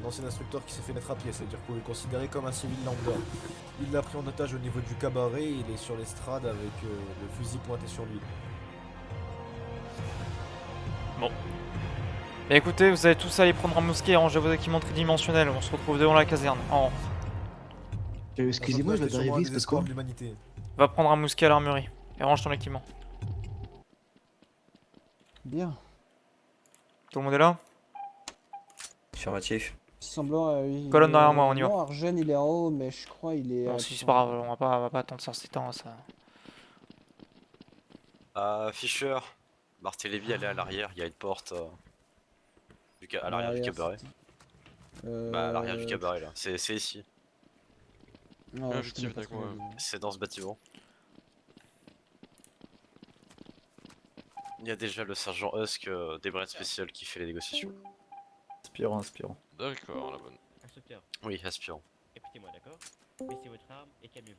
ancien instructeur qui s'est fait mettre à pied, c'est-à-dire qu'on est considéré comme un civil lambda. Il l'a pris en otage au niveau du cabaret, il est sur l'estrade avec le fusil pointé sur lui. Bon. Et écoutez, vous allez tous aller prendre un mousquet et ranger vos équipements tridimensionnels. On se retrouve devant la caserne. Excusez-moi, je la sûrement un dérive des parce espoirs que... de l'humanité. Va prendre un mousquet à l'armurerie. Et range ton équipement. Bien. Tout le monde est là? Affirmatif. Semblant, Colonne derrière moi, on y va. Non, Arjen il est en haut, mais je crois il est. Non, si c'est pas grave, on va pas attendre ça, c'est temps, ça. Fischer, Barthélémy, elle est à l'arrière, il y a une porte à l'arrière du cabaret. Bah, à l'arrière du cabaret là, c'est ici. Non, Ah, je je connais pas avec moi. trop la ville. C'est dans ce bâtiment. Il y a déjà le sergent Husk des brigades spéciales qui fait les négociations. Aspirant, aspirant. D'accord, la bonne. Instructeur, Oui, aspirant. écoutez-moi, d'accord? Baissez votre arme et calmez-vous.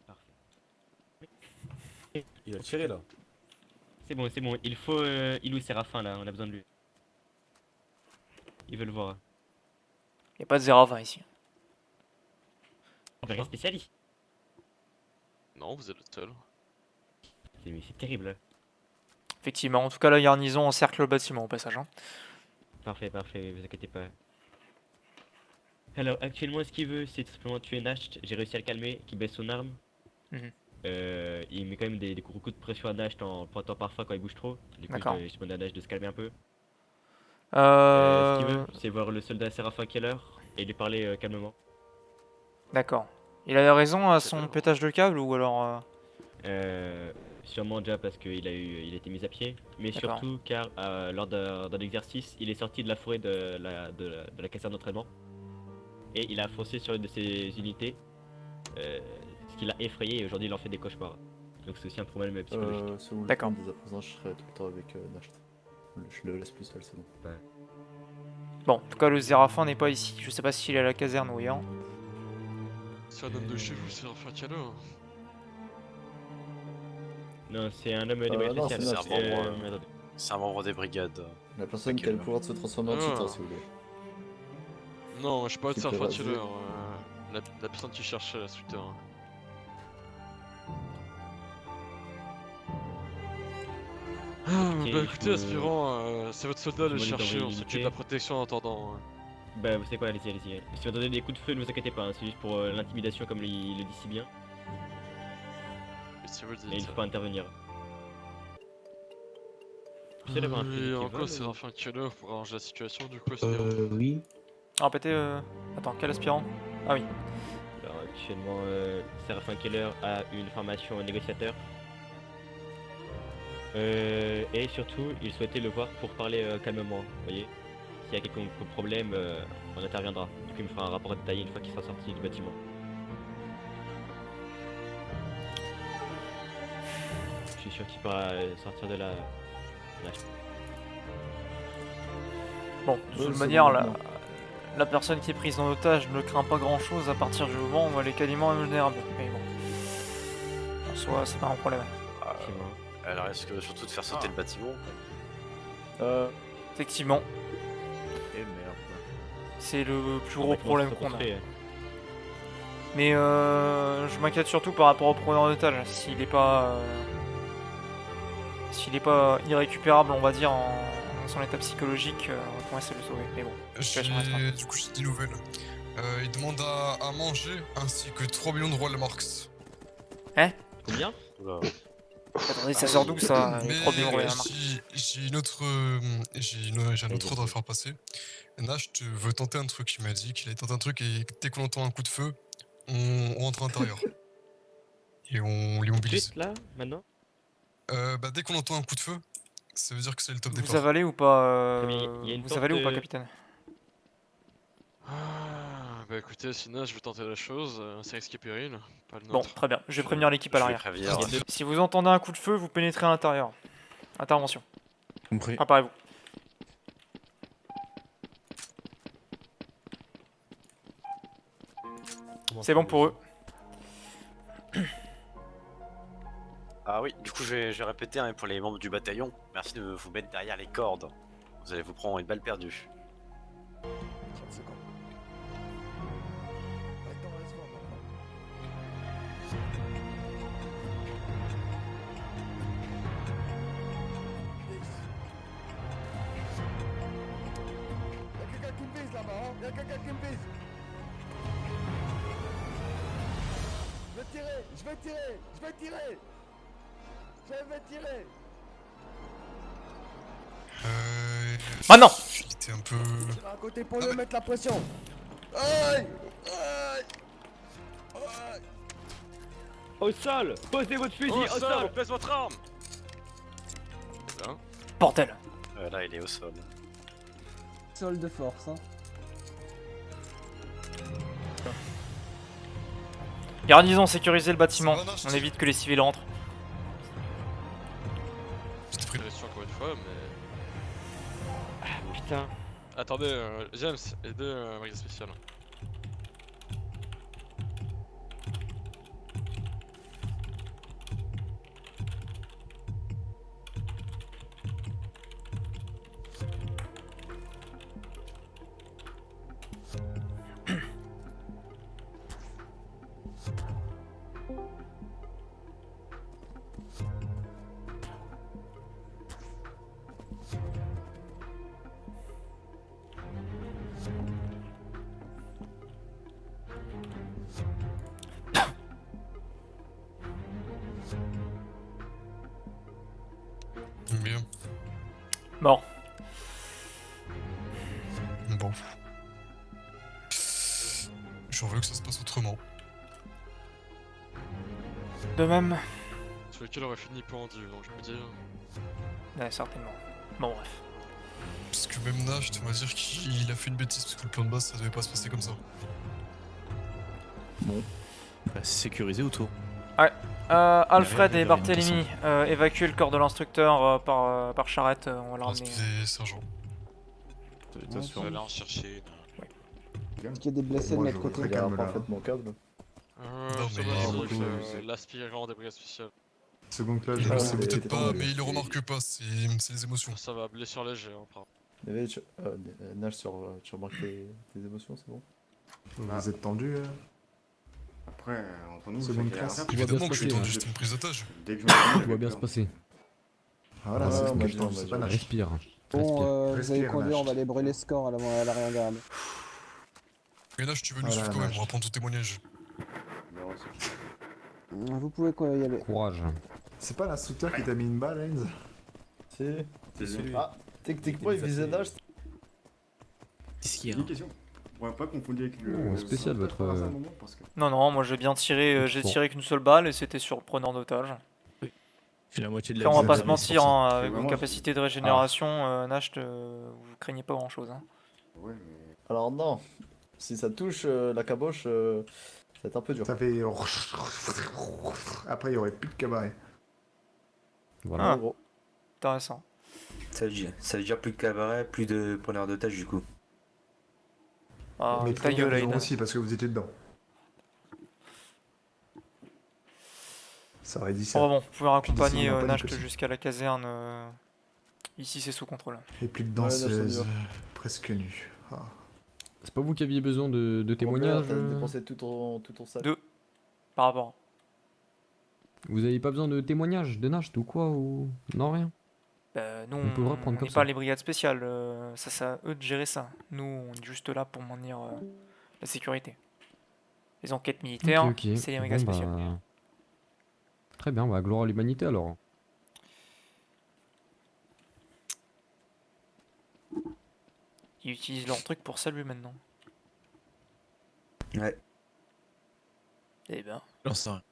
Parfait. Il a tiré là. C'est bon, il faut Ilou Séraphin là, on a besoin de lui. Ils veulent le voir. Y'a pas de 0 à 20 ici. On va rester spécialiste. Non, vous êtes le seul. C'est terrible. Effectivement, en tout cas, la garnison encercle le bâtiment au passage. Hein. Parfait, vous inquiétez pas. Alors, actuellement, ce qu'il veut, c'est tout simplement tuer Nash. J'ai réussi à le calmer, qui baisse son arme. Mhm. Il met quand même des gros coups de pression à Nash en pointant parfois quand il bouge trop. Du coup, D'accord. je demande à Nash de se calmer un peu. Ce qu'il veut, c'est voir le soldat Séraphin Keller et lui parler calmement. D'accord. Il a raison à son pétage de câble ou alors... Sûrement déjà parce qu'il a été mis à pied, mais D'accord. surtout car lors d'un exercice, il est sorti de la forêt de la caserne d'entraînement et il a foncé sur une de ses unités, ce qui l'a effrayé et aujourd'hui il en fait des cauchemars. Donc c'est aussi un problème psychologique. Si vous voulez D'accord. prendre des apprésents, je serai tout le temps avec Nacht. Je le laisse plus seul, c'est bon. Bon, en tout cas, le Zéraphin n'est pas ici. Je sais pas s'il est à la caserne ou ailleurs. C'est un homme de chez vous, c'est un Fiacalo. Non, c'est un homme des brigades non, spéciales. c'est un membre, mais attendez. C'est un membre des brigades. La personne qui a le pouvoir de se transformer en titan, si vous voulez. Non, je suis pas de Qui Serpent peut Killer. raser. La personne qui cherche l'instructeur. Ah, Ok, bah écoutez, je- aspirant, c'est votre soldat de le Je m'en ai chercher, envoyé on une s'occupe de unité. la protection en attendant. Bah vous savez quoi, allez-y. Si vous entendez des coups de feu, ne vous inquiétez pas, hein, c'est juste pour l'intimidation comme il le dit si bien, Et si vous le et il dites. faut pas intervenir. J'essaie d'avoir un Oui, fusil qui encore vole, c'est ou- un fin killer pour arranger la situation, du coup c'est Oui. Ah, pété... Attends, quel aspirant? Ah oui. Alors actuellement, Séraphin Keller a une formation négociateur. Et surtout, il souhaitait le voir pour parler calmement, vous voyez. S'il y a quelconque problème, on interviendra. Du coup, il me fera un rapport détaillé une fois qu'il sera sorti du bâtiment. Je suis sûr qu'il pourra sortir de la... Bon, de toute c'est manière, bon, la... maintenant. la personne qui est prise en otage ne craint pas grand-chose à partir du moment où elle est quasiment invulnérable. Mais bon, en soi, c'est pas un problème. Effectivement. Elle risque surtout de faire sauter le bâtiment. Effectivement, Et merde. c'est le plus On gros va problème commencer à qu'on a. construire. Mais je m'inquiète surtout par rapport au preneur d'otage. S'il est pas... S'il est pas irrécupérable, on va dire, en son état psychologique, on pourrait essayer de le sauver. Mais bon, situation restreinte. Du coup, j'ai des nouvelles. Il demande à manger ainsi que 3 millions de Royal Marks. Combien? Oula. Attendez, ça sort d'où ça? Mais 3 millions de Royal Marks. j'ai une autre, j'ai un autre ordre à faire passer. Nash veut tenter un truc. Il m'a dit qu'il allait tenter un truc et dès qu'on entend un coup de feu, on rentre à l'intérieur. Et on l'immobilise. Juste là, maintenant? Dès qu'on entend un coup de feu, ça veut dire que c'est le top Vous départ. avalez ou pas Comme il y a une Vous porte avalez ou pas, de- capitaine? Bah écoutez, sinon je vais tenter la chose, c'est risque et péril, pas le Bon, nôtre. très bien. Je vais prévenir l'équipe à Je vais l'arrière. prévenir. Il y a deux- Si vous entendez un coup de feu, vous pénétrez à l'intérieur. Intervention. Compris. Préparez-vous. C'est bon pour eux. Ah oui, du coup j'ai répété hein, pour les membres du bataillon. Merci de vous mettre derrière les cordes. Vous allez vous prendre une balle perdue. 30 secondes. Attends, reste voir maintenant. Y'a quelqu'un qui me vise là-bas, hein? Y'a quelqu'un qui me vise. Je vais tirer, je vais tirer, je vais tirer. Je vais tirer. Ah non! Il était un peu... Tire à côté pour lui mettre la pression. Aïe! Aïe! Aïe! Au sol! Posez votre fusil au sol! place votre arme. Bordel! Là, il est au sol. Sol de force, hein. Garnison, sécuriser le bâtiment. Ça va, Nash On évite que les civils rentrent. J'étais pris. Je suis encore une fois, mais. Putain. Attendez, James, aidez Brigade spéciale. Bien. Bon. Bon. J'en veux que ça se passe autrement. De même. Sur lequel aurait fini pendu, donc je peux dire. Ouais, certainement. Bon, bref. Parce que même Nash, tu vas dire qu'il a fait une bêtise, parce que le plan de base, ça devait pas se passer comme ça. Bon. Bah, sécurisé autour. Alfred rien et de Barthélemy, évacuez le corps de l'instructeur par charrette. On va le ramener. C'était sergent. Attention. Je vais aller en chercher. Est-ce qu'il y a des blessés de notre côté? Regarde parfaitement câble. Non, Ça mais va, il je est crois beaucoup, que l'aspirant des brigades spéciales. Seconde classe, Il Ah, le c'est sait peut-être t'es pas, tombé. mais il le remarque pas, c'est les émotions. Ça va, blessure léger, hein, pardon. Mais Nash, tu remarques tes émotions, c'est bon? vous êtes tendu Après, entre nous, Seconde c'est classe. Évidemment que je suis tendu, c'était une prise d'otage. Dès que je Tout va bien se passer. Voilà, Ah, c'est ce que moi, je pense, je- c'est pas Nash. Respire. Bon, vous Respire, allez conduire, on Nash. va aller brûler ce corps à l'arrière garde. Mais Nash, tu veux nous Voilà, suivre quand même, Nash. on va prendre ton témoignage. Vous pouvez quoi y aller. Courage. C'est pas l'instructeur qui t'a mis une balle, Heinz? Si. C'est celui. Ah, techniquement, il visait Nash. Qu'est-ce qu'il Une question. On va pas confondre avec le. Oh, spécial, votre, par hasard, un moment, parce que- Non, non, moi j'ai bien tiré, j'ai Bon. tiré qu'une seule balle et c'était sur le preneur d'otage. J'ai la moitié de Après, on va vie, pas c'est se la vie, c'est mentir, pour ça. hein, C'est avec vos vraiment- capacités de régénération, Nash, vous craignez pas grand chose. Hein. Ouais, mais. Alors, non. Si ça touche la caboche, ça va être un peu dur. Ça fait... Après, il y aurait plus de cabaret. Voilà. Ah. Gros. Intéressant. Ça veut dire plus de cabaret, plus de preneur d'otage du coup. Ah, Mais ta très gueule, bien Aiden. aussi, parce que vous étiez dedans. Ça aurait dit ça. Bon, vous pouvez raccompagner Puis d'ici, on a pas Nash dit que jusqu'à la caserne. Ici, c'est sous contrôle. Et plus de Ouais, danseuse, Nash, presque nue. Ah. C'est pas vous qui aviez besoin de témoignages T'as dépensé tout ton sac. Deux. Par rapport. Vous avez pas besoin de témoignages de Nash ou quoi ou... Non, rien. Nous, On peut le reprendre on comme n'est ça. pas les brigades spéciales. Ça, c'est à eux de gérer ça. Nous, on est juste là pour maintenir la sécurité. Les enquêtes militaires, Ok, ok. c'est les brigades Bon, spéciales. bah, très bien, bah gloire à l'humanité alors. Ils utilisent leur truc pour saluer maintenant. Ouais. Eh ben. J'en sais rien.